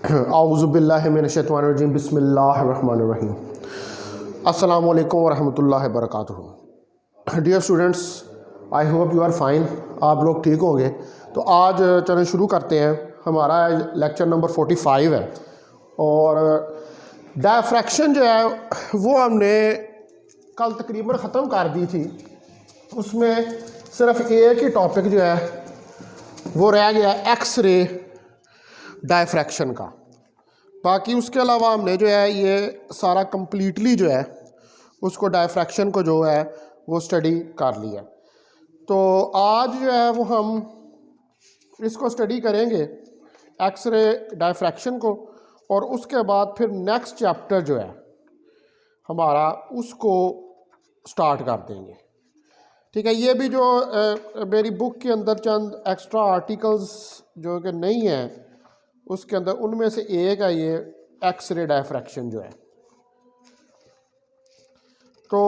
आऊज़ुबिल्लाहि मिनश्शैतानिर्रजीम बिस्मिल्लाहिर्रहमानिर्रहीम। अस्सलामु अलैकुम वरहमतुल्लाहि वबरकातुहू। Dear students, I hope you are fine. आप लोग ठीक होंगे। तो आज चलें शुरू करते हैं। हमारा लेक्चर नंबर 45 है और डायफ्रैक्शन जो है वो हमने कल तकरीबन ख़त्म कर दी थी। उसमें सिर्फ एक ही टॉपिक जो है वो रह गया एक्स रे डायफ्रैक्शन का। बाकी उसके अलावा हमने जो है ये सारा कंप्लीटली जो है उसको डायफ्रैक्शन को जो है वो स्टडी कर लिया। तो आज जो है वो हम इसको स्टडी करेंगे एक्स रे डायफ्रैक्शन को, और उसके बाद फिर नेक्स्ट चैप्टर जो है हमारा उसको स्टार्ट कर देंगे। ठीक है। ये भी जो मेरी बुक के अंदर चंद एक्स्ट्रा आर्टिकल्स जो कि नहीं हैं उसके अंदर, उनमें से एक है ये एक्स रे डायफ्रैक्शन जो है। तो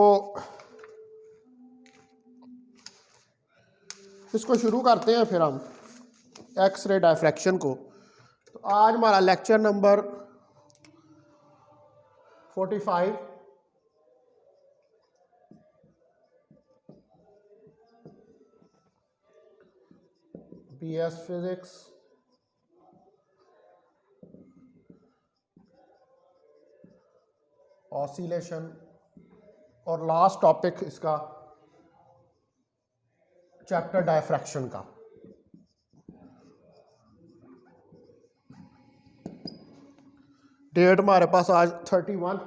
इसको शुरू करते हैं फिर हम एक्स रे डायफ्रैक्शन को। तो आज हमारा lecture number 45 BS physics oscillation, और लास्ट टॉपिक इसका चैप्टर डायफ्रैक्शन का। डेट हमारे पास आज 31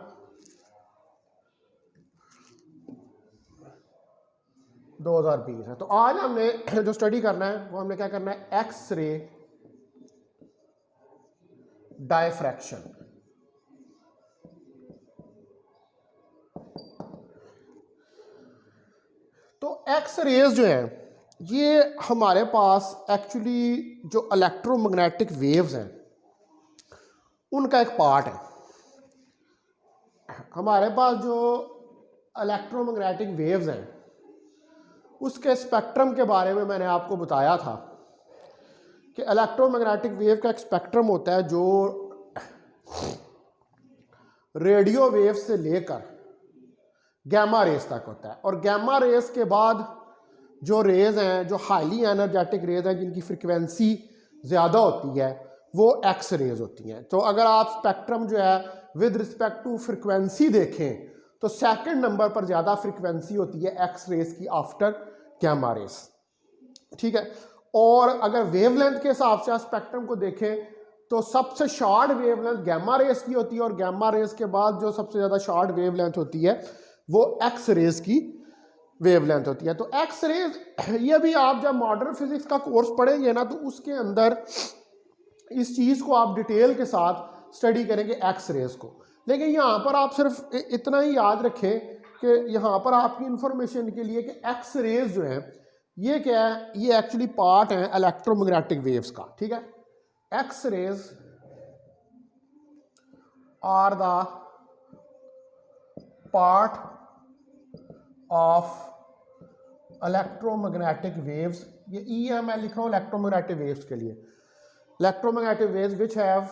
2020 है। तो आज हमने जो स्टडी करना है वो हमने क्या करना है, एक्स रे डायफ्रैक्शन। तो एक्स रेज जो है ये हमारे पास एक्चुअली जो इलेक्ट्रोमैग्नेटिक वेव्स हैं उनका एक पार्ट है। हमारे पास जो इलेक्ट्रोमैग्नेटिक वेव्स हैं उसके स्पेक्ट्रम के बारे में मैंने आपको बताया था कि इलेक्ट्रोमैग्नेटिक वेव का एक स्पेक्ट्रम होता है जो रेडियो वेव से लेकर गैमा रेस तक होता है, और गैमा रेस के बाद जो रेज हैं, जो हाईली एनर्जेटिक रेज हैं जिनकी फ्रिक्वेंसी ज़्यादा होती है, वो एक्स रेज होती हैं। तो अगर आप स्पेक्ट्रम जो है विद रिस्पेक्ट टू फ्रिक्वेंसी देखें तो सेकंड नंबर पर ज़्यादा फ्रिक्वेंसी होती है एक्स रेज की आफ्टर गैमा रेस। ठीक है। और अगर वेवलेंथ के हिसाब से आप स्पेक्ट्रम को देखें तो सबसे शॉर्ट वेवलेंथ गैमा रेस की होती है, और गैमा रेस के बाद जो सबसे ज़्यादा शॉर्ट वेवलेंथ होती है वो एक्स रेज की वेवलेंथ होती है। तो एक्स रेज ये भी आप जब मॉडर्न फिजिक्स का कोर्स पढ़ेंगे ना तो उसके अंदर इस चीज़ को आप डिटेल के साथ स्टडी करेंगे एक्स रेज को। लेकिन यहाँ पर आप सिर्फ इतना ही याद रखें कि यहाँ पर आपकी इंफॉर्मेशन के लिए कि एक्स रेज जो है ये क्या है, ये एक्चुअली पार्ट है इलेक्ट्रोमैग्नेटिक वेव्स का। ठीक है। X rays are the part of electromagnetic waves. ये ई है, मैं लिख रहा हूँ इलेक्ट्रोमैग्नेटिक वेव्स के लिए। Electromagnetic waves which have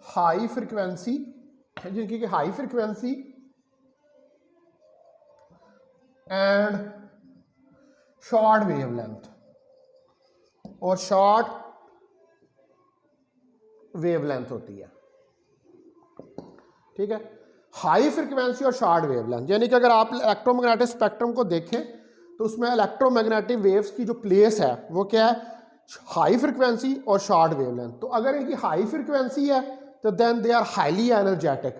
high frequency, जिनकी high frequency and short wavelength, और शॉर्ट वेवलेंथ होती है। ठीक है। हाई फ्रिक्वेंसी और शॉर्ट वेवलेंथ, यानी कि अगर आप इलेक्ट्रोमैग्नेटिक स्पेक्ट्रम को देखें तो उसमें इलेक्ट्रोमैग्नेटिक वेव्स की जो प्लेस है वो क्या है, हाई फ्रिक्वेंसी और शॉर्ट वेवलेंथ। तो अगर इनकी हाई फ्रिक्वेंसी है तो then they are highly energetic.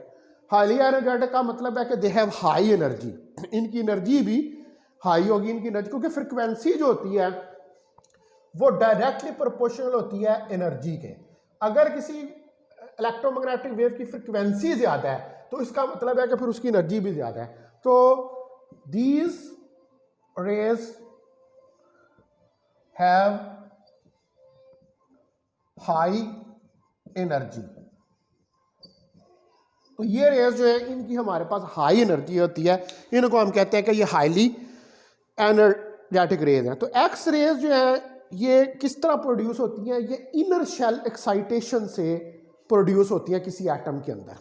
Highly energetic का मतलब है कि दे हैव हाई एनर्जी, इनकी एनर्जी भी हाई होगी इनकी एनर्जी, क्योंकि फ्रिक्वेंसी जो होती है वो डायरेक्टली प्रोपोर्शनल होती है एनर्जी के। अगर किसी इलेक्ट्रोमैग्नेटिक वेव की फ्रिक्वेंसी ज़्यादा है तो इसका मतलब है कि फिर उसकी एनर्जी भी ज़्यादा है। तो these raise have high energy. तो ये रेज जो है इनकी हमारे पास हाई एनर्जी होती है, इनको हम कहते हैं कि ये हाईली एनर्जेटिक रेज हैं। तो एक्स रेज जो है ये किस तरह प्रोड्यूस होती हैं? ये इनर शेल एक्साइटेशन से प्रोड्यूस होती हैं किसी एटम के अंदर।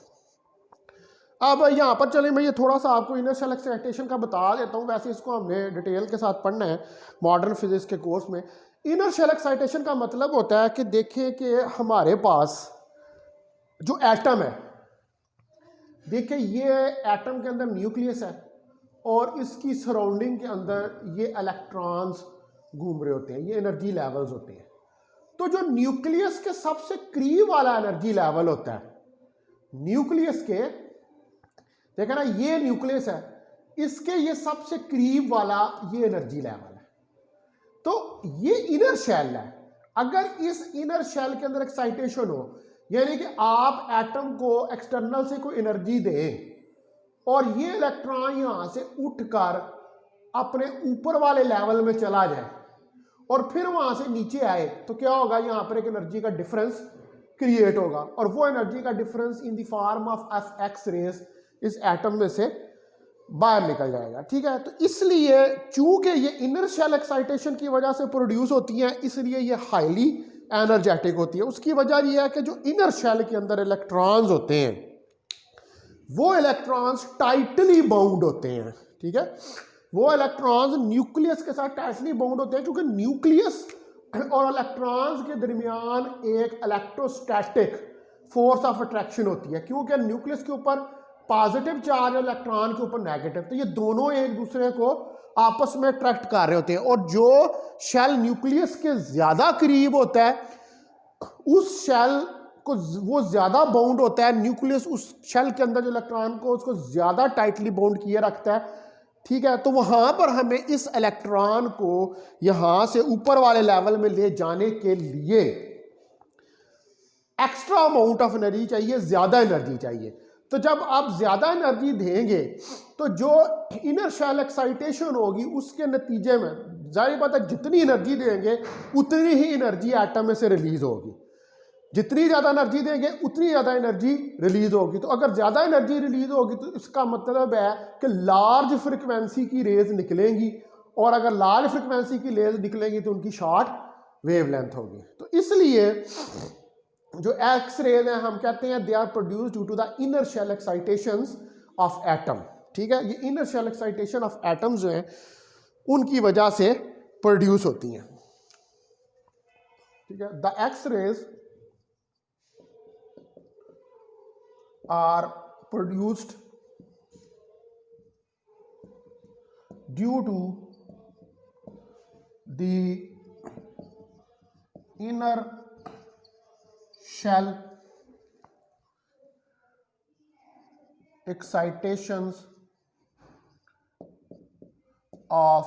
अब यहाँ पर चलें, मैं ये थोड़ा सा आपको इनर शेल एक्साइटेशन का बता देता हूँ, वैसे इसको हमने डिटेल के साथ पढ़ना है मॉडर्न फिजिक्स के कोर्स में। इनर शेल एक्साइटेशन का मतलब होता है कि देखें कि हमारे पास जो एटम है, देखिए ये एटम के अंदर न्यूक्लियस है और इसकी सराउंडिंग के अंदर ये इलेक्ट्रॉन्स घूम रहे होते हैं, ये एनर्जी लेवल्स होते हैं। तो जो न्यूक्लियस के सबसे करीब वाला एनर्जी लेवल होता है, न्यूक्लियस के, देखा ना ये न्यूक्लियस है, इसके ये सबसे करीब वाला ये एनर्जी लेवल है। तो ये इनर शेल है। अगर इस इनर शेल के अंदर एक्साइटेशन हो, यानी कि आप एटम को एक्सटर्नल से कोई एनर्जी दें और ये इलेक्ट्रॉन यहां से उठकर अपने ऊपर वाले लेवल में चला जाए और फिर वहां से नीचे आए, तो क्या होगा? यहां पर एक एनर्जी का डिफरेंस क्रिएट होगा और वो एनर्जी का difference in the form of F X rays इस एटम में से बाहर निकल जाएगा। ठीक है, तो इसलिए चूंकि ये इनर शेल एक्साइटेशन की वजह से प्रोड्यूस होती हैं, इसलिए ये हाईली एनर्जेटिक होती है। उसकी वजह यह है कि जो इनर शेल के अंदर इलेक्ट्रॉन्स होते हैं वो इलेक्ट्रॉन्स टाइटली बाउंड होते हैं। ठीक है, वो इलेक्ट्रॉन्स न्यूक्लियस के साथ टाइटली बाउंड होते हैं, क्योंकि न्यूक्लियस और इलेक्ट्रॉन्स के दरमियान एक इलेक्ट्रोस्टैटिक फोर्स ऑफ अट्रैक्शन होती है, क्योंकि न्यूक्लियस के ऊपर पॉजिटिव चार्ज, इलेक्ट्रॉन के ऊपर नेगेटिव, तो ये दोनों एक दूसरे को आपस में अट्रैक्ट कर रहे होते हैं। और जो शेल न्यूक्लियस के ज्यादा करीब होता है उस शेल को वो ज्यादा बाउंड होता है, न्यूक्लियस उस शेल के अंदर जो इलेक्ट्रॉन को उसको ज्यादा टाइटली बाउंड किए रखता है। ठीक है, तो वहां पर हमें इस इलेक्ट्रॉन को यहां से ऊपर वाले लेवल में ले जाने के लिए एक्स्ट्रा अमाउंट ऑफ एनर्जी चाहिए, ज्यादा एनर्जी चाहिए। तो जब आप ज्यादा एनर्जी देंगे तो जो इनर शेल एक्साइटेशन होगी उसके नतीजे में जाहिर बात है जितनी एनर्जी देंगे उतनी ही एनर्जी एटम में से रिलीज होगी। जितनी ज्यादा एनर्जी देंगे उतनी ज्यादा एनर्जी रिलीज होगी। तो अगर ज्यादा एनर्जी रिलीज होगी तो इसका मतलब है कि लार्ज फ्रिक्वेंसी की रेज निकलेंगी, और अगर लार्ज फ्रिक्वेंसी की रेज निकलेंगी तो उनकी शॉर्ट वेवलेंथ होगी। तो इसलिए जो एक्स रेज हैं हम कहते हैं they are produced due to the inner shell excitations of atom. ठीक है, ये inner shell excitation of atoms जो हैं उनकी वजह से प्रोड्यूस होती हैं। ठीक है, the X rays are produced due to the inner shell excitations of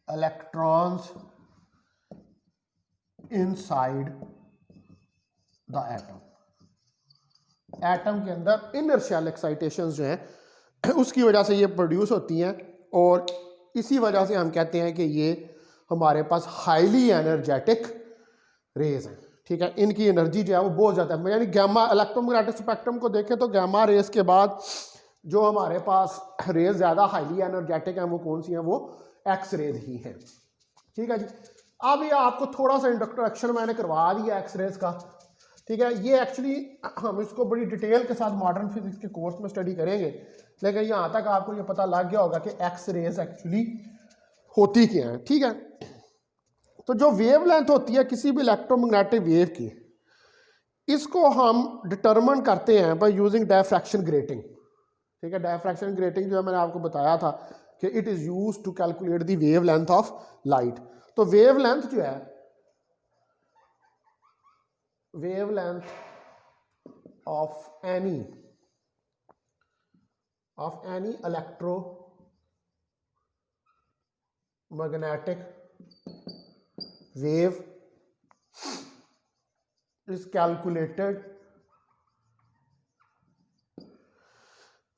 electrons inside the atom। Atom के अंदर इनर शेल एक्साइटेशंस जो हैं उसकी वजह से ये प्रोड्यूस होती हैं, और इसी वजह से हम कहते हैं कि ये हमारे पास हाईली एनर्जेटिक रेज हैं। ठीक है, इनकी एनर्जी जो है वो बहुत ज़्यादा है, यानी गैमा इलेक्ट्रोमैग्नेटिक स्पेक्ट्रम को देखें तो गैमा रेज के बाद जो हमारे पास रेज ज़्यादा हाईली एनर्जेटिक हैं वो कौन सी हैं? वो एक्स रेज ही हैं। ठीक है जी, अब ये आपको थोड़ा सा इंट्रोडक्शन मैंने करवा दिया एक्स रेज का। ठीक है, ये एक्चुअली हम इसको बड़ी डिटेल के साथ मॉडर्न फिजिक्स के कोर्स में स्टडी करेंगे, लेकिन यहाँ तक आपको ये पता लग गया होगा कि एक्स रेज एक्चुअली होती क्या है। ठीक है, तो जो वेवलेंथ होती है किसी भी इलेक्ट्रोमैग्नेटिक वेव की, इसको हम डिटरमिन करते हैं बाय यूजिंग डायफ्रैक्शन ग्रेटिंग। ठीक है, डायफ्रैक्शन ग्रेटिंग जो है मैंने आपको बताया था कि it is used to calculate the wavelength of light. तो वेवलेंथ जो है, wavelength of any electromagnetic wave is calculated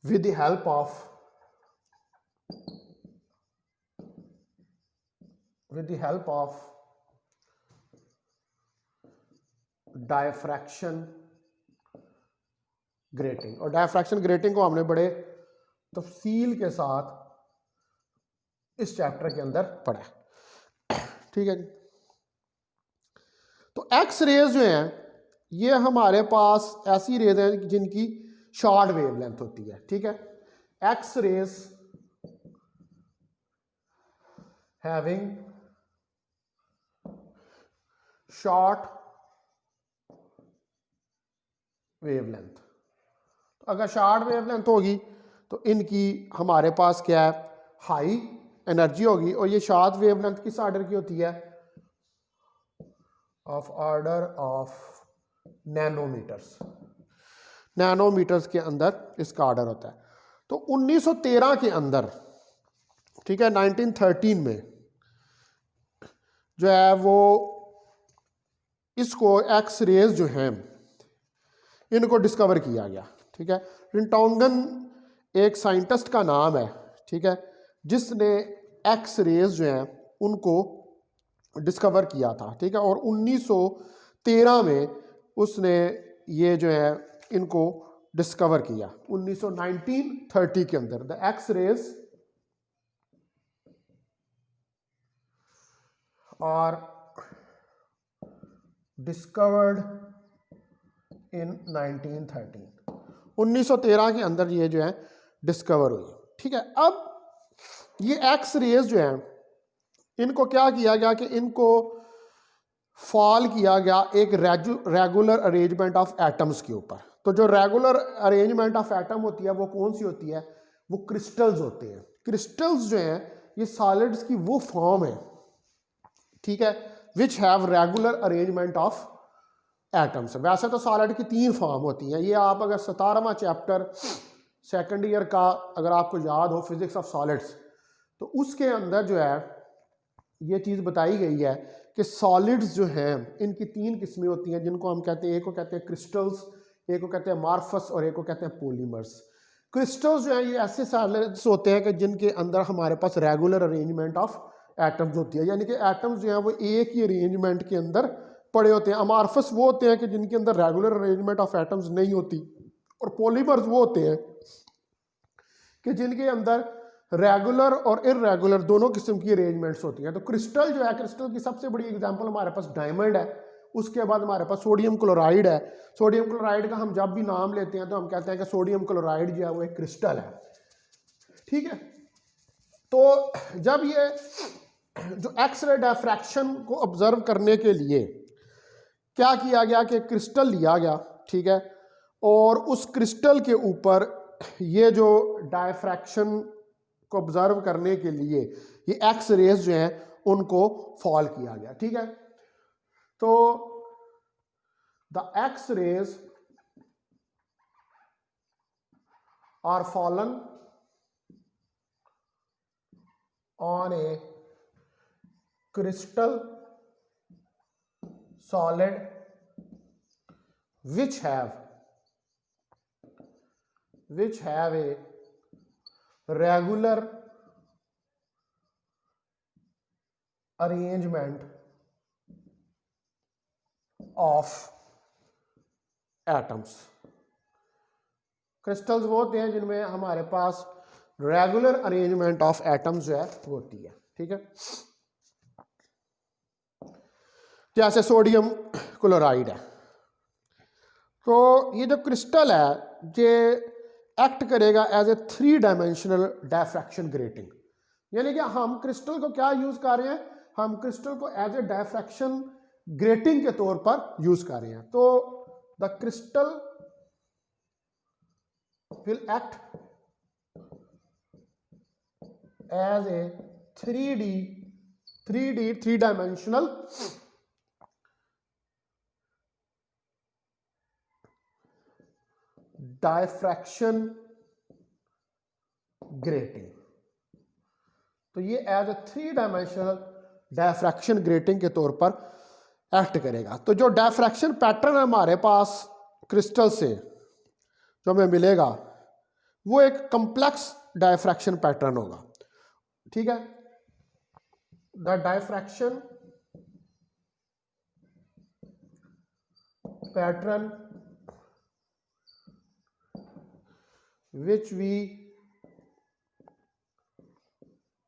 with the help of diffraction grating. और डायफ्रैक्शन ग्रेटिंग को हमने बड़े तफसील के साथ इस चैप्टर के अंदर पढ़ा है। ठीक है जी। तो एक्स रेज जो हैं ये हमारे पास ऐसी रेज हैं जिनकी शॉर्ट वेवलेंथ होती है, ठीक है। X rays having short wavelength. तो अगर शॉर्ट वेवलेंथ होगी तो इनकी हमारे पास क्या है, हाई एनर्जी होगी। और ये शॉर्ट वेवलेंथ किस ऑर्डर की होती है, of order of nanometres. Nanometres के अंदर इसका ऑर्डर होता है। तो 1913 के अंदर, ठीक है, 1913 में जो है वो इसको एक्स रेज जो हैं इनको डिस्कवर किया गया, ठीक है। रिंटोंगन एक साइंटिस्ट का नाम है, ठीक है, जिसने एक्स रेज जो हैं उनको डिस्कवर किया था, ठीक है। और 1913 में उसने ये जो है इनको डिस्कवर किया। 1930 के अंदर the X rays are discovered in 1913। 1913 के अंदर ये जो है डिस्कवर हुई, ठीक है। अब ये एक्स रेज जो हैं इनको क्या किया गया कि इनको फॉल किया गया एक रेगुलर अरेंजमेंट ऑफ एटम्स के ऊपर। तो जो रेगुलर अरेंजमेंट ऑफ एटम होती है वो कौन सी होती है, वो क्रिस्टल्स होते हैं। क्रिस्टल्स जो हैं ये सॉलिड्स की वो फॉर्म है, ठीक है, which have regular arrangement of atoms. वैसे तो सॉलिड की 3 फॉर्म होती हैं। ये आप अगर 17वां चैप्टर सेकंड ईयर का अगर आपको याद हो, फिजिक्स ऑफ सॉलिड्स, तो उसके अंदर जो है ये चीज़ बताई गई है कि सॉलिड्स जो हैं इनकी 3 किस्में होती हैं, जिनको हम कहते हैं, एक को कहते हैं क्रिस्टल्स, एक को कहते हैं मार्फस और एक को कहते हैं पॉलीमर्स। क्रिस्टल्स जो हैं ये ऐसे सॉलिड्स होते हैं कि जिनके अंदर हमारे पास रेगुलर अरेंजमेंट ऑफ एटम्स होती है, यानी कि एटम्स जो हैं वो एक ही अरेंजमेंट के अंदर पड़े होते हैं। अमार्फस वो होते हैं कि जिनके अंदर रेगुलर अरेंजमेंट ऑफ एटम्स नहीं होती, और पॉलीमर्स वो होते हैं कि जिनके अंदर रेगुलर और इरेगुलर दोनों किस्म की अरेंजमेंट्स होती हैं। तो क्रिस्टल जो है, क्रिस्टल की सबसे बड़ी एग्जांपल हमारे पास डायमंड है, उसके बाद हमारे पास सोडियम क्लोराइड है। सोडियम क्लोराइड का हम जब भी नाम लेते हैं तो हम कहते हैं कि सोडियम क्लोराइड जो है वो एक क्रिस्टल है, ठीक है। तो जब ये जो एक्सरे डायफ्रैक्शन को ऑब्जर्व करने के लिए क्या किया गया कि क्रिस्टल लिया गया, ठीक है, और उस क्रिस्टल के ऊपर ये जो डायफ्रैक्शन को ऑब्जर्व करने के लिए ये एक्स रेज जो हैं उनको फॉल किया गया, ठीक है। तो the X rays are fallen on a crystal solid which have a regular arrangement of atoms। Crystals वो होते हैं जिनमें हमारे पास रेगुलर अरेंजमेंट ऑफ एटम्स जो है वो होती है, ठीक है। जैसे सोडियम क्लोराइड है, तो ये जो क्रिस्टल है ये एक्ट करेगा as a 3 dimensional diffraction grating. यानी कि हम क्रिस्टल को क्या यूज कर रहे हैं, हम क्रिस्टल को एज ए डायफ्रैक्शन ग्रेटिंग के तौर पर यूज कर रहे हैं। तो the crystal will act as a 3 dimensional diffraction grating. तो ये as a 3 dimensional diffraction grating के तौर पर एक्ट करेगा। तो जो डायफ्रैक्शन पैटर्न है हमारे पास क्रिस्टल से जो हमें मिलेगा वो एक कॉम्प्लेक्स डायफ्रैक्शन पैटर्न होगा, ठीक है। The diffraction pattern which we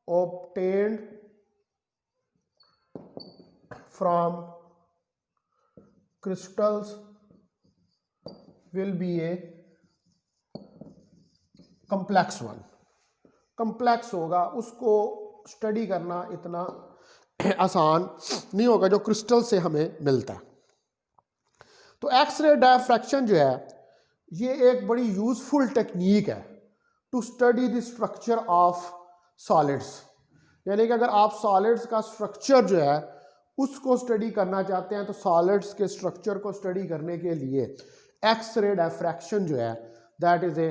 obtained from crystals will be a complex one। complex होगा, उसको स्टडी करना इतना आसान नहीं होगा जो क्रिस्टल से हमें मिलता है। तो एक्सरे डायफ्रैक्शन जो है ये एक बड़ी यूजफुल टेक्निक है to study the structure of solids. यानी कि अगर आप सॉलिड्स का स्ट्रक्चर जो है उसको स्टडी करना चाहते हैं तो सॉलिड्स के स्ट्रक्चर को स्टडी करने के लिए एक्सरे डायफ्रैक्शन जो है that is a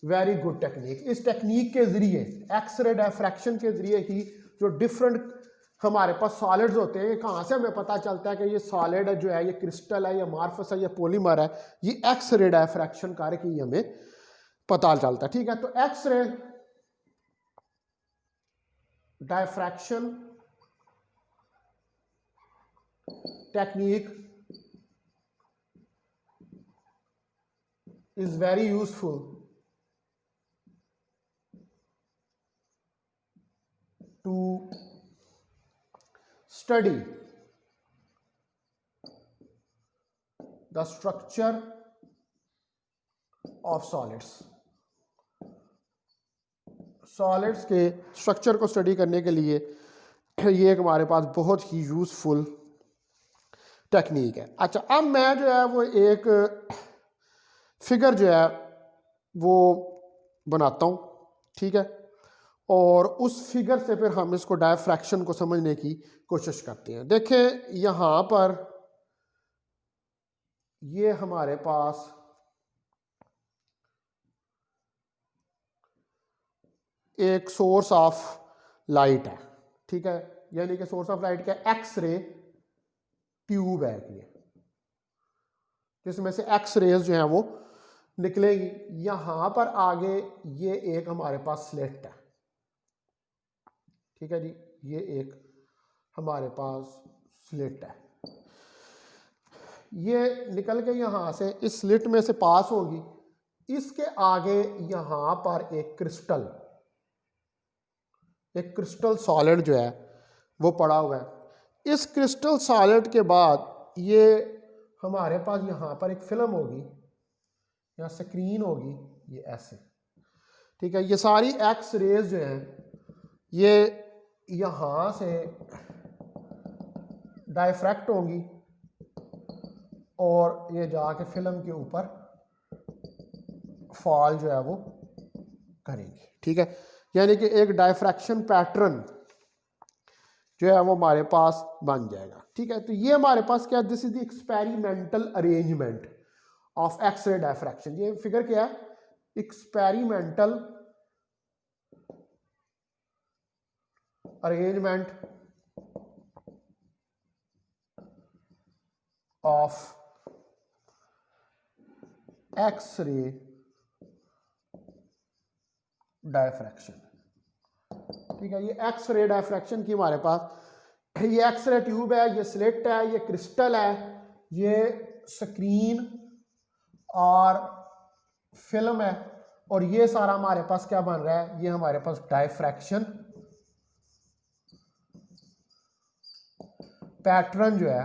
very good technique. इस टेक्निक के जरिए, एक्सरे डायफ्रैक्शन के जरिए ही जो डिफरेंट हमारे पास सॉलिड्स होते हैं, कहाँ से हमें पता चलता है कि ये सॉलिड जो है, ये क्रिस्टल है, ये मार्फस है, ये पॉलीमर है, ये एक्सरे डायफ्रैक्शन करके ही हमें पता चलता है। ठीक है, तो X ray diffraction technique is very useful to study the structure of solids। Solids के स्ट्रक्चर को स्टडी करने के लिए ये एक हमारे पास बहुत ही यूजफुल टेक्निक है। अच्छा, अब मैं जो है वो एक फिगर जो है वो बनाता हूँ, ठीक है, और उस फिगर से फिर हम इसको डायफ्रैक्शन को समझने की कोशिश करते हैं। देखें यहाँ पर ये हमारे पास एक सोर्स ऑफ लाइट है, ठीक है, यानी कि सोर्स ऑफ लाइट का एक्सरे ट्यूब है ये, जिसमें से एक्स रेज जो है वो निकलेगी। यहां पर आगे ये एक हमारे पास स्लिट है, ठीक है जी, ये एक हमारे पास स्लिट है, ये निकल के यहां से इस स्लिट में से पास होगी। इसके आगे यहां पर एक क्रिस्टल सॉलिड जो है वो पड़ा हुआ है। इस क्रिस्टल सॉलिड के बाद ये हमारे पास यहाँ पर एक फिल्म होगी या स्क्रीन होगी, ये ऐसे, ठीक है। ये सारी एक्स रेज जो हैं ये यहाँ से डायफ्रैक्ट होंगी और ये जाके फिल्म के ऊपर फॉल जो है वो करेंगे, ठीक है। यानी कि एक डायफ्रैक्शन पैटर्न जो है वो हमारे पास बन जाएगा, ठीक है। तो ये हमारे पास क्या है, this is the experimental arrangement of X ray diffraction. ये फिगर क्या है, experimental arrangement of X ray diffraction, ठीक है। ये एक्सरे डायफ्रैक्शन की हमारे पास ये एक्सरे ट्यूब है, ये स्लिट है, ये क्रिस्टल है, ये स्क्रीन और फिल्म है, और ये सारा हमारे पास क्या बन रहा है, ये हमारे पास डायफ्रैक्शन पैटर्न जो है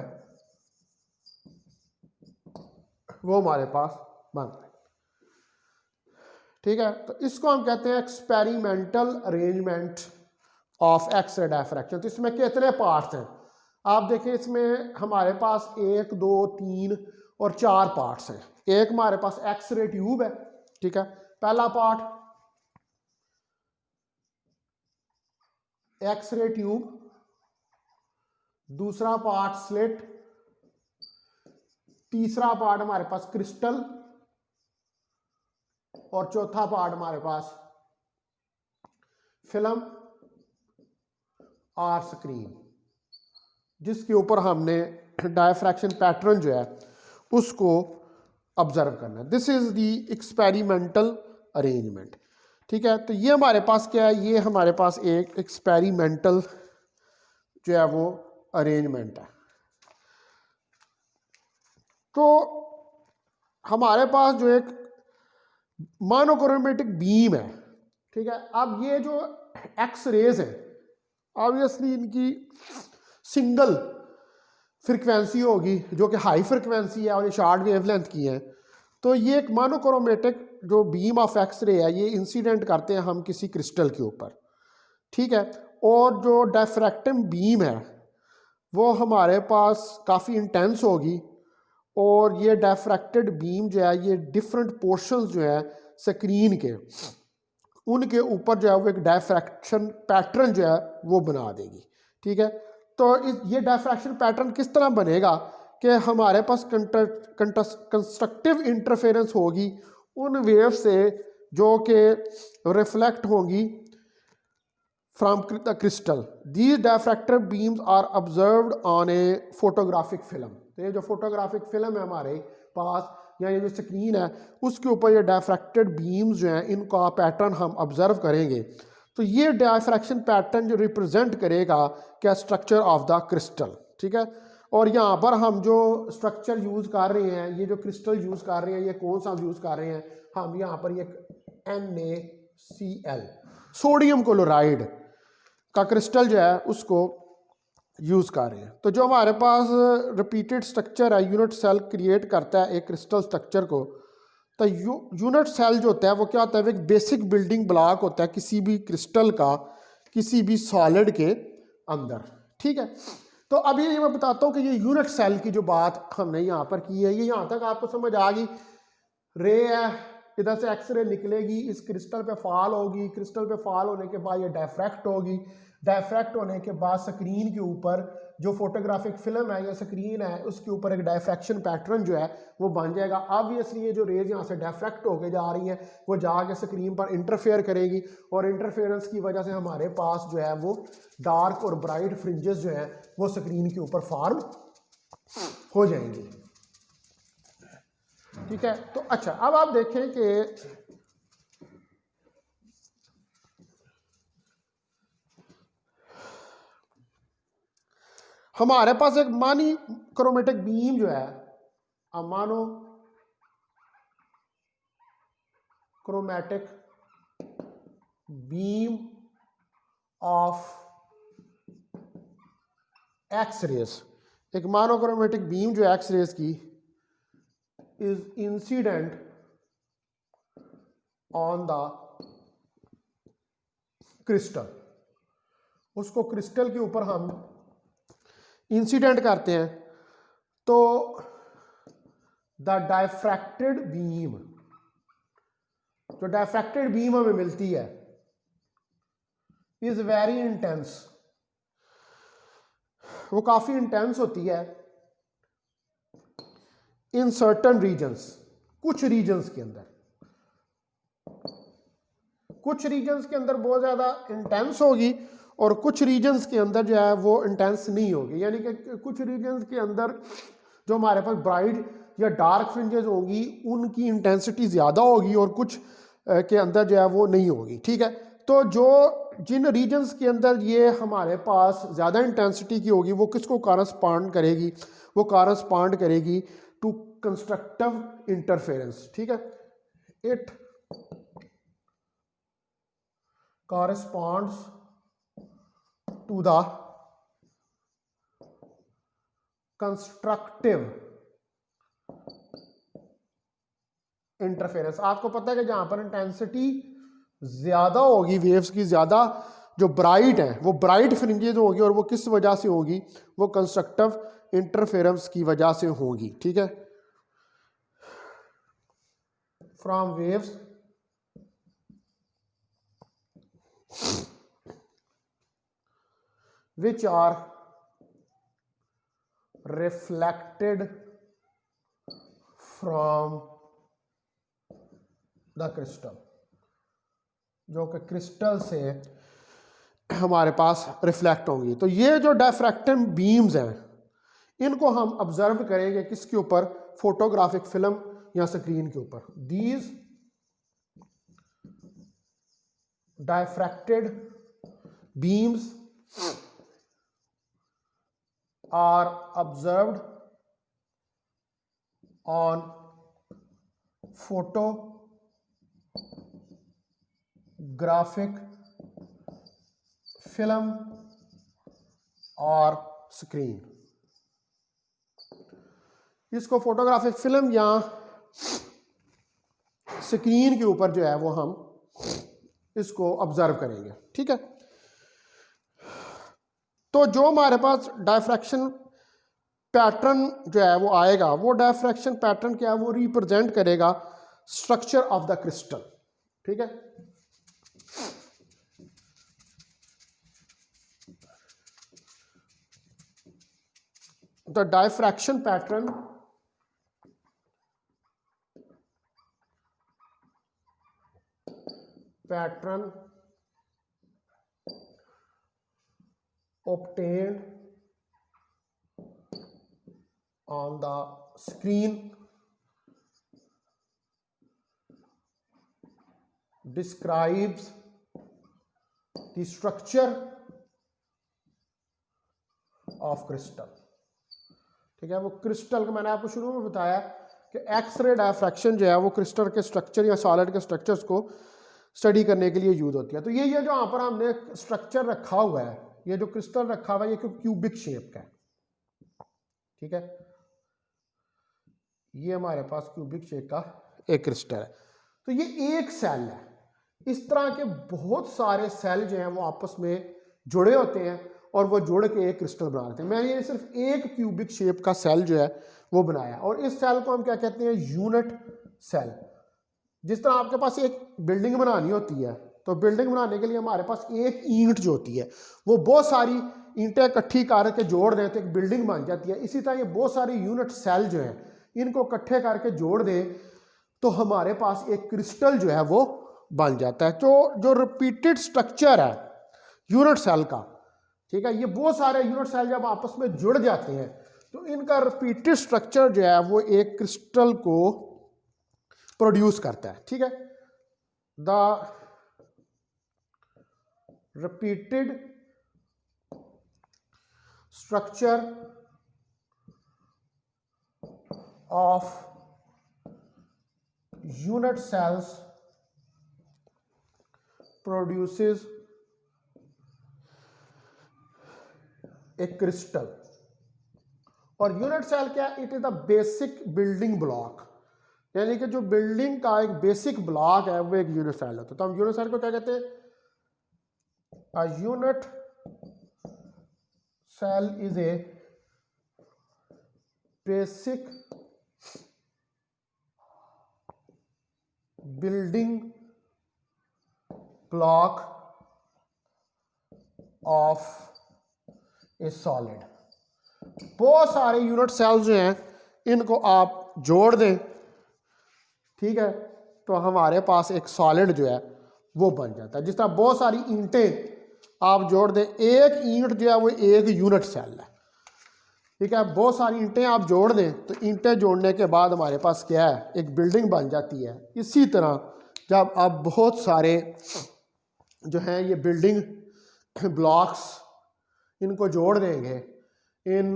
वो हमारे पास बन रहा है, ठीक है। तो इसको हम कहते हैं experimental arrangement of X ray diffraction. तो इसमें कितने पार्ट्स हैं आप देखें, इसमें हमारे पास 1 2 3 और 4 पार्ट्स हैं। एक हमारे पास एक्सरे ट्यूब है, ठीक है, पहला पार्ट एक्सरे ट्यूब, दूसरा पार्ट स्लिट, तीसरा पार्ट हमारे पास क्रिस्टल और चौथा पार्ट हमारे पास फिल्म और स्क्रीन, जिसके ऊपर हमने डायफ्रैक्शन पैटर्न जो है उसको ऑब्जर्व करना है। This is the experimental arrangement, ठीक है। तो ये हमारे पास क्या है, ये हमारे पास एक एक्सपेरिमेंटल जो है वो अरेंजमेंट है। तो हमारे पास जो एक मोनोक्रोमेटिक बीम है, ठीक है। अब ये जो एक्स रेज है ऑब्वियसली इनकी सिंगल फ्रिक्वेंसी होगी जो कि हाई फ्रिक्वेंसी है और ये शॉर्ट वेवलेंथ की है। तो ये एक मोनोक्रोमेटिक जो बीम ऑफ एक्सरे है ये इंसिडेंट करते हैं हम किसी क्रिस्टल के ऊपर, ठीक है। और जो डायफ्रैक्टिव बीम है वो हमारे पास काफ़ी इंटेंस होगी, और ये डायफ्रैक्टेड बीम जो है ये डिफरेंट पोर्शंस जो है स्क्रीन के, उनके ऊपर जो है वो एक डायफ्रैक्शन पैटर्न जो है वो बना देगी, ठीक है। तो ये डायफ्रैक्शन पैटर्न किस तरह बनेगा कि हमारे पास कंस्ट्रक्टिव इंटरफेरेंस होगी उन वेव से जो कि रिफ्लेक्ट होंगी from the crystal. These diffractive beams are observed on a photographic film. तो ये जो फोटोग्राफिक फिल्म है हमारे पास या ये जो स्क्रीन है उसके ऊपर ये डायफ्रैक्टेड बीम्स जो हैं इनका पैटर्न हम ऑब्जर्व करेंगे। तो ये डायफ्रैक्शन पैटर्न जो रिप्रेजेंट करेगा क्या स्ट्रक्चर ऑफ द क्रिस्टल, ठीक है। और यहाँ पर हम जो स्ट्रक्चर यूज़ कर रहे हैं, ये जो क्रिस्टल यूज़ कर रहे हैं, ये कौन सा यूज़ कर रहे हैं हम, यहाँ पर ये NaCl सोडियम क्लोराइड का क्रिस्टल जो है उसको यूज़ कर रहे हैं। तो जो हमारे पास रिपीटेड स्ट्रक्चर है यूनिट सेल क्रिएट करता है एक क्रिस्टल स्ट्रक्चर को। तो यूनिट सेल जो होता है वो क्या होता है, एक बेसिक बिल्डिंग ब्लॉक होता है किसी भी क्रिस्टल का किसी भी सॉलिड के अंदर, ठीक है। तो अभी ये मैं बताता हूँ कि ये यूनिट सेल की जो बात हमने यहाँ पर की है ये यहाँ तक आपको समझ आ गई। रे है, इधर से एक्सरे निकलेगी, इस क्रिस्टल पे फॉल होगी, क्रिस्टल पे फॉल होने के बाद ये डायफ्रैक्ट होगी, डायफ्रैक्ट होने के बाद स्क्रीन के ऊपर जो फोटोग्राफिक फिल्म है या स्क्रीन है उसके ऊपर एक डायफ्रैक्शन पैटर्न जो है वो बन जाएगा। ऑब्वियसली ये जो रेज यहाँ से डायफ्रैक्ट होके जा रही हैं वो जाके स्क्रीन पर इंटरफेयर करेगी, और इंटरफेरेंस की वजह से हमारे पास जो है वो डार्क और ब्राइट फ्रिंजेस जो हैं वो स्क्रीन के ऊपर फॉर्म हो जाएंगी, ठीक है। तो अच्छा अब आप देखें कि हमारे पास एक मानी क्रोमेटिक बीम जो है, मानो chromatic beam of X rays, एक मोनोक्रोमेटिक बीम जो एक्स रेज की is incident on the crystal. उसको क्रिस्टल के ऊपर हम इंसिडेंट करते हैं तो द डायफ्रैक्टेड बीम, जो डायफ्रैक्टेड बीम हमें मिलती है इज वेरी इंटेंस, वो काफी इंटेंस होती है इन सर्टन रीजन्स, कुछ रीजन्स के अंदर, कुछ रीजन्स के अंदर बहुत ज़्यादा इंटेंस होगी और कुछ रीजन्स के अंदर जो है वो इंटेंस नहीं होगी। यानी कि कुछ रीजन्स के अंदर जो हमारे पास ब्राइट या डार्क फ्रिंजेस होंगी उनकी इंटेंसिटी ज़्यादा होगी और कुछ के अंदर जो है वो नहीं होगी, ठीक है। तो जो जिन रीजन्स के अंदर ये हमारे पास ज़्यादा इंटेंसिटी की होगी वो किसको कॉरस्पॉन्ड करेगी, वो कॉरस्पॉन्ड करेगी टू कंस्ट्रक्टिव इंटरफेरेंस, ठीक है। It corresponds to the constructive interference. आपको पता है कि जहां पर इंटेंसिटी ज्यादा होगी वेव्स की, ज्यादा जो ब्राइट है वो ब्राइट फ्रिंजेस होगी, और वो किस वजह से होगी, वो कंस्ट्रक्टिव इंटरफेरेंस की वजह से होगी, ठीक है। From waves which are reflected from the crystal, जो कि क्रिस्टल से हमारे पास रिफ्लेक्ट होंगी। तो ये जो डायफ्रैक्टिव बीम्स हैं इनको हम ऑब्जर्व करेंगे किसके ऊपर, फोटोग्राफिक फिल्म या स्क्रीन के ऊपर। These diffracted beams are observed on photographic film or screen। इसको फोटोग्राफिक फिल्म या स्क्रीन के ऊपर जो है वो हम इसको ऑब्जर्व करेंगे। ठीक है, तो जो हमारे पास डायफ्रैक्शन पैटर्न जो है वो आएगा, वो डायफ्रैक्शन पैटर्न क्या है, वो रिप्रेजेंट करेगा स्ट्रक्चर ऑफ द क्रिस्टल। ठीक है, the diffraction pattern obtained on the screen describes the structure of crystal। ठीक है, वो क्रिस्टल का मैंने आपको शुरू में बताया कि एक्सरे डायफ्रैक्शन जो है वो क्रिस्टल के स्ट्रक्चर या सॉलिड के स्ट्रक्चर्स को स्टडी करने के लिए यूज होती है। तो ये जो यहाँ पर हमने स्ट्रक्चर रखा हुआ है, ये जो क्रिस्टल रखा हुआ है, ये क्यूबिक शेप का है। ठीक है, ये हमारे पास क्यूबिक शेप का एक क्रिस्टल है। तो ये एक सेल है, इस तरह के बहुत सारे सेल जो हैं वो आपस में जुड़े होते हैं और वो जुड़ के एक क्रिस्टल बना लेते हैं। मैंने ये सिर्फ एक क्यूबिक शेप का सेल जो है वो बनाया, और इस सेल को हम क्या कहते हैं, यूनिट सेल। जिस तरह आपके पास एक बिल्डिंग बनानी होती है, तो बिल्डिंग बनाने के लिए हमारे पास एक ईंट जो होती है वो बहुत सारी ईंटें इकट्ठी करके जोड़ दें तो एक बिल्डिंग बन जाती है। इसी तरह ये बहुत सारे यूनिट सेल जो हैं इनको इकट्ठे करके जोड़ दें तो हमारे पास एक क्रिस्टल जो है वो बन जाता है। तो जो रिपीटेड स्ट्रक्चर है यूनिट सेल का, ठीक है, ये बहुत सारे यूनिट सेल जब आपस में जुड़ जाते हैं तो इनका रिपीटेड स्ट्रक्चर जो है वो एक क्रिस्टल को प्रोड्यूस करता है। ठीक है, the repeated structure of unit cells produces a crystal. और यूनिट सेल क्या है, it is the basic building block, यानी कि जो बिल्डिंग का एक बेसिक ब्लॉक है वो एक यूनिट सेल होता है। तो हम यूनिट सेल को क्या कहते हैं, a unit cell is a basic building block of a solid. बहुत सारे यूनिट सेल्स जो हैं इनको आप जोड़ दें, ठीक है, तो हमारे पास एक सॉलिड जो है वो बन जाता है। जिस तरह बहुत सारी ईंटें आप जोड़ दें, एक ईंट जो है वो एक यूनिट सेल है। ठीक है, बहुत सारी ईंटें आप जोड़ दें तो ईंटें जोड़ने के बाद हमारे पास क्या है, एक बिल्डिंग बन जाती है। इसी तरह जब आप बहुत सारे जो हैं ये बिल्डिंग ब्लॉक्स इनको जोड़ देंगे, इन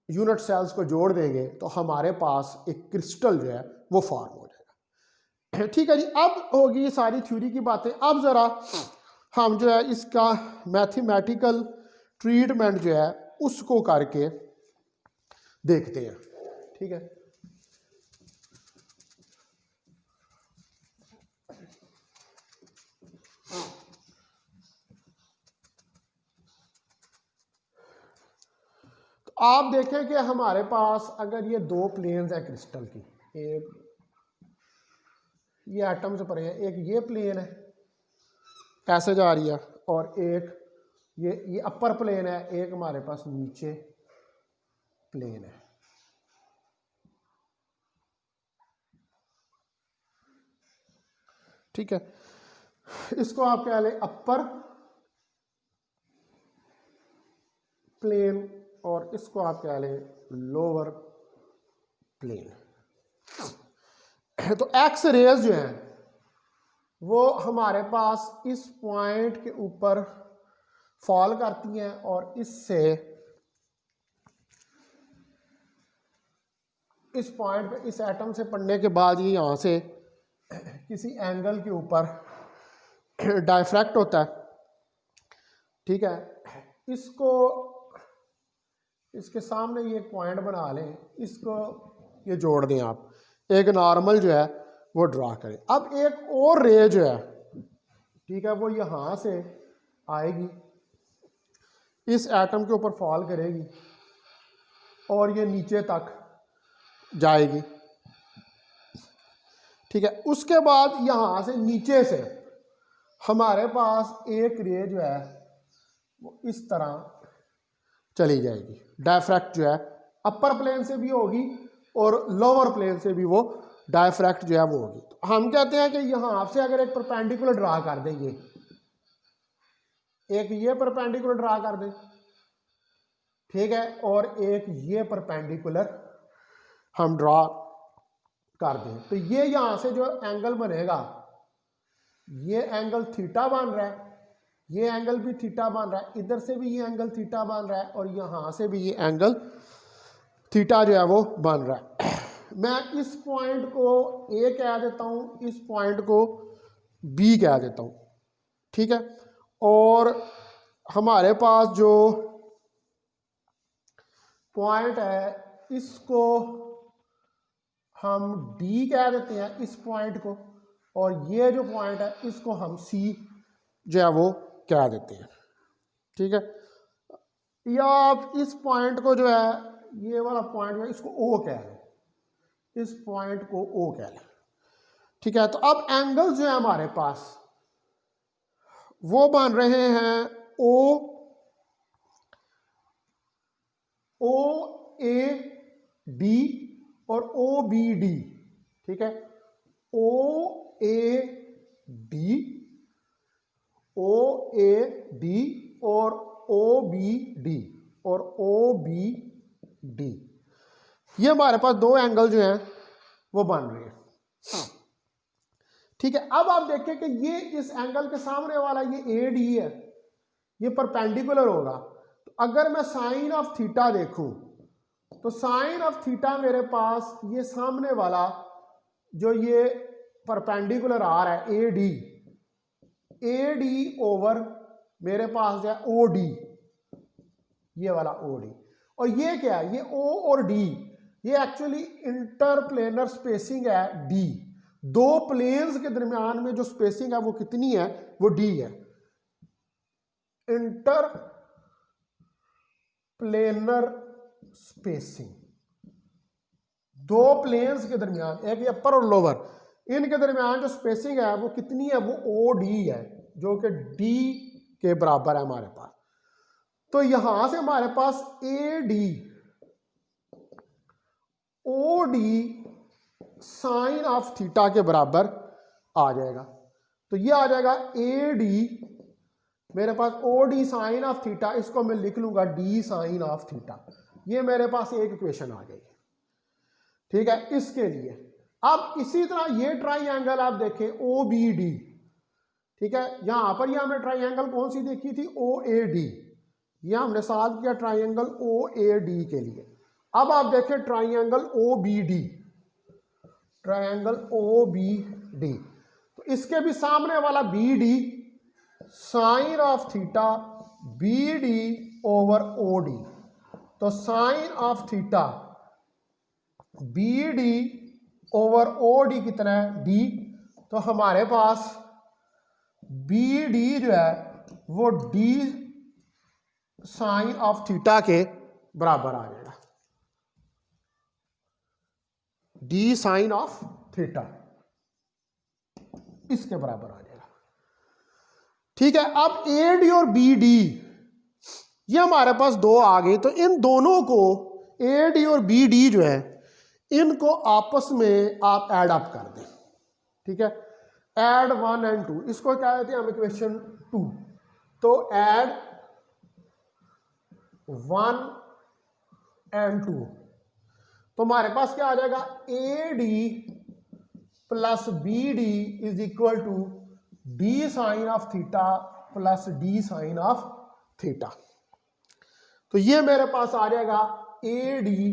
यूनिट सेल्स को जोड़ देंगे तो हमारे पास एक क्रिस्टल जो है वो फॉर्म हो जाएगा। ठीक है जी, अब होगी ये सारी थ्योरी की बातें। अब ज़रा हम जो है इसका मैथमेटिकल ट्रीटमेंट जो है उसको करके देखते हैं। ठीक है, तो आप देखें कि हमारे पास अगर ये दो प्लेन्स है क्रिस्टल की, एक ये एटम्स पर है, एक ये प्लेन है ऐसे जा रही है, और एक ये अपर प्लेन है, एक हमारे पास नीचे प्लेन है। ठीक है, इसको आप कह लें अपर प्लेन और इसको आप कह लें लोअर प्लेन। तो एक्स रेज जो है वो हमारे पास इस पॉइंट के ऊपर फॉल करती हैं और इससे इस पॉइंट पे इस एटम से पड़ने के बाद ये यहाँ से किसी एंगल के ऊपर डायफ्रैक्ट होता है। ठीक है, इसको इसके सामने ये पॉइंट बना लें, इसको ये जोड़ दें आप, एक नॉर्मल जो है वो ड्रा करें। अब एक और रे जो है, ठीक है, वो यहाँ से आएगी, इस एटम के ऊपर फॉल करेगी और ये नीचे तक जाएगी, ठीक है। उसके बाद यहाँ से नीचे से हमारे पास एक रे जो है वो इस तरह चली जाएगी। डायफ्रैक्ट जो है अपर प्लेन से भी होगी और लोअर प्लेन से भी वो डायफ्रैक्ट जो है वो होगी। तो हम कहते हैं कि यहाँ से अगर एक परपेंडिकुलर ड्रा कर दें, एक ये परपेंडिकुलर ड्रा कर दें, ठीक है, और एक ये परपेंडिकुलर हम ड्रा कर दें, तो ये यहाँ से जो एंगल बनेगा, ये एंगल थीटा बन रहा है, ये एंगल भी थीटा बन रहा है, इधर से भी ये एंगल थीटा बन रहा है और यहाँ से भी ये एंगल थीटा जो है वो बन रहा है। मैं इस पॉइंट को ए कह देता हूँ, इस पॉइंट को बी कह देता हूँ, ठीक है। और हमारे पास जो पॉइंट है इसको हम डी कह देते हैं, इस पॉइंट को, और ये जो पॉइंट है इसको हम सी जो है वो कह देते हैं, ठीक है। या आप इस पॉइंट को जो है, ये वाला पॉइंट है, इसको ओ कह लें, इस पॉइंट को ओ कह लें, ठीक है। तो अब एंगल जो है हमारे पास वो बन रहे हैं ओ ए डी और ओ बी डी, ठीक है। ओ ए डी, ओ ए डी और ओ बी डी और ओ बी डी, ये हमारे पास दो एंगल जो हैं वो बन रहे हैं, ठीक है। अब आप देखें कि ये इस एंगल के सामने वाला ये ए डी है, ये परपेंडिकुलर होगा। तो अगर मैं साइन ऑफ थीटा देखूं तो साइन ऑफ थीटा मेरे पास ये सामने वाला जो ये परपेंडिकुलर आ रहा है ए डी ओवर मेरे पास जो है ओ डी, ये वाला ओ डी, और ये क्या है, ये ओ और डी, ये एक्चुअली इंटरप्लेनर स्पेसिंग है डी। दो प्लेन्स के दरमियान में जो स्पेसिंग है वो कितनी है, वो डी है। इंटर प्लेनर स्पेसिंग, दो प्लेन्स के दरमियान, एक अपर और लोअर, इनके दरमियान जो स्पेसिंग है वो कितनी है, वो ओ डी है, जो कि डी के बराबर है हमारे पास। तो यहां से हमारे पास A D O D sine of theta के बराबर आ जाएगा। तो ये आ जाएगा ए डी, मेरे पास O D sine of theta, इसको मैं लिख लूंगा डी साइन ऑफ थीटा। ये मेरे पास एक इक्वेशन आ गई, ठीक है, इसके लिए। अब इसी तरह ये ट्राइंगल आप देखें ओ बी डी, ठीक है, यहां पर ये हमने ट्राइंगल कौन सी देखी थी, ओ ए डी, ये हमने सॉल्व किया ट्राइंगल ओ ए डी के लिए। अब आप देखें triangle O B D, triangle O B D, तो इसके भी सामने वाला B D sine of theta B D over O D, तो sine of theta B D over O D कितना है, डी। तो हमारे पास बी डी जो है वो डी साइन ऑफ थीटा के बराबर आ जाएगा, डी साइन ऑफ थीटा इसके बराबर आ जाएगा, ठीक है। अब ए डी और बी डी ये हमारे पास दो आ गए, तो इन दोनों को ए डी और बी डी जो है इनको आपस में आप ऐड अप कर दें, ठीक है। ऐड 1 and 2, इसको क्या कहते हैं हम, इक्वेशन 2। तो ऐड 1 and 2, तो हमारे पास क्या आ जाएगा, A D plus B D is equal to D sine of theta plus D sine of theta. तो ये मेरे पास आ जाएगा A D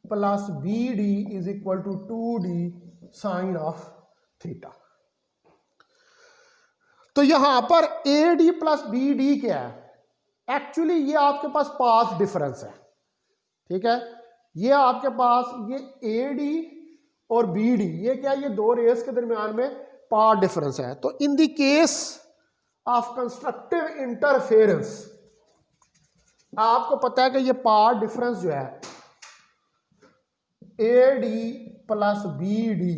plus B D is equal to 2d sine of theta. तो यहां पर A D plus B D क्या है, एक्चुअली ये आपके पास पाथ डिफरेंस है, ठीक है। ये आपके पास ये ए डी और बी डी, ये क्या, ये दो रेस के दरमियान में पाथ डिफरेंस है। तो in the case of constructive interference आपको पता है कि ये पाथ डिफरेंस जो है A D plus B D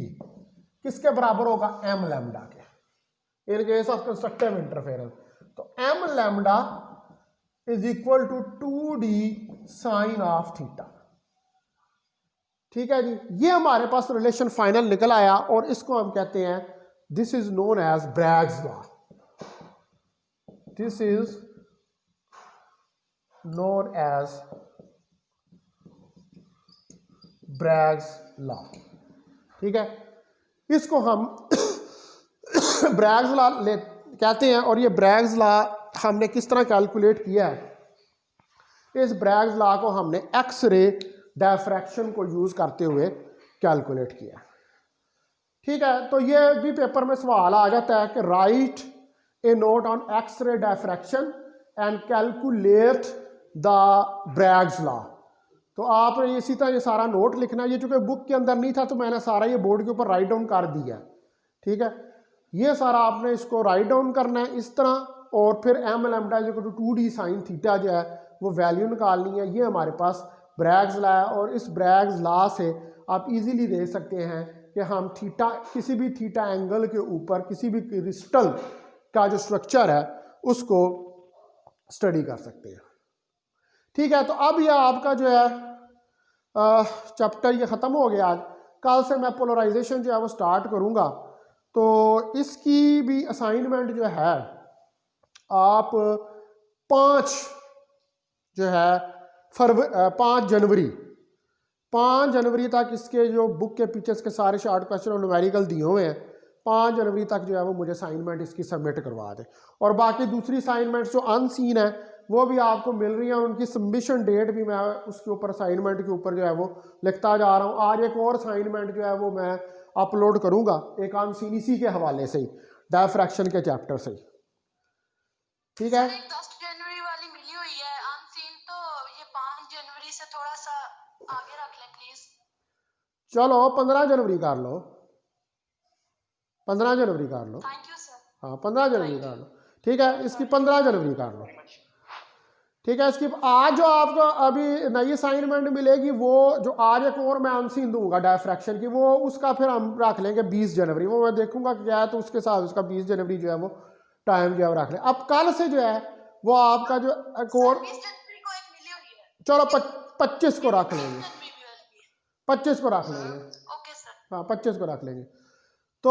किसके बराबर होगा, एम लैम्डा के, in case of constructive interference. तो M lambda is equal to 2d sine of theta. ठीक है जी, ये हमारे पास रिलेशन फाइनल निकल आया और इसको हम कहते हैं, this is known as Bragg's law. This is known as Bragg's law. ठीक है, इसको हम ब्रैग्स लॉ कहते हैं। और ये ब्रैग्स लॉ हमने किस तरह कैलकुलेट किया है, इस ब्रैग्स लॉ को हमने एक्स रे डायफ्रैक्शन को यूज करते हुए कैलकुलेट किया। ठीक है, तो ये भी पेपर में सवाल आ जाता है कि right A note on X ray diffraction and calculate the Bragg's law. तो आपने इसी तरह ये सारा नोट लिखना है। ये चूंकि बुक के अंदर नहीं था तो मैंने सारा ये बोर्ड के ऊपर राइट डाउन कर दिया। ठीक है, ये सारा आपने इसको राइट डाउन करना है इस तरह, और फिर M lambda equal to 2d sine theta जो है वो वैल्यू निकालनी है। ये हमारे पास ब्रैग्स लॉ है, और इस ब्रैग्स लॉ से आप इजीली देख सकते हैं कि हम थीटा, किसी भी थीटा एंगल के ऊपर किसी भी क्रिस्टल का जो स्ट्रक्चर है उसको स्टडी कर सकते हैं। ठीक है, तो अब यह आपका जो है चैप्टर ये ख़त्म हो गया आज। कल से मैं पोलराइजेशन जो है वो स्टार्ट करूँगा। तो इसकी भी असाइनमेंट जो है आप 5 जो है 5 जनवरी तक इसके जो बुक के पीछे के सारे शॉर्ट क्वेश्चन और न्यूमेरिकल दिए हुए हैं, 5 जनवरी तक जो है वो मुझे असाइनमेंट इसकी सबमिट करवा दें। और बाकी दूसरी असाइनमेंट्स जो अनसीन है वो भी आपको मिल रही है, और उनकी सबमिशन डेट भी मैं उसके ऊपर असाइनमेंट के ऊपर जो है वो लिखता जा रहा हूँ। आज एक और असाइनमेंट जो है वो मैं अपलोड करूँगा, एक अनसीन इसी के हवाले से ही, डायफ्रैक्शन के चैप्टर से ही। ठीक है, 10 जनवरी वाली मिली हुई है अनसीन, तो ये 5 जनवरी से थोड़ा सा आगे रख लें प्लीज। चलो 15 जनवरी कर लो, 15 जनवरी कर लो। Thank you sir. हाँ 15 जनवरी कर लो। ठीक है, इसकी 15 जनवरी कर लो। ठीक है, इसकी आज जो आपको अभी नई असाइनमेंट मिलेगी वो जो आज एक और मैं अनसीन दूंगा डायफ्रैक्शन की, वो उसका फिर हम रख लेंगे 20 जनवरी। वो मैं देखूंगा कि क्या है, तो उसके साथ उसका 20 जनवरी जो है वो टाइम जो है रख लें। अब कल से जो है वो आपका जो एक और, 20 जनवरी को एक मिली हुई है। चलो 25 को रख लेंगे, 25 को रख लेंगे। Okay sir. हाँ 25 को रख लेंगे। तो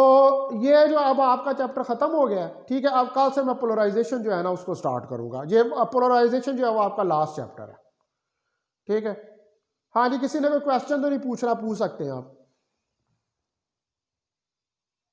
ये जो अब आपका चैप्टर ख़त्म हो गया। ठीक है, अब कल से मैं पोलराइजेशन जो है ना उसको स्टार्ट करूँगा। ये पोलराइजेशन जो है वो आपका लास्ट चैप्टर है। ठीक है, हाँ जी, किसी ने कोई क्वेश्चन तो नहीं पूछना, पूछ सकते हैं आप।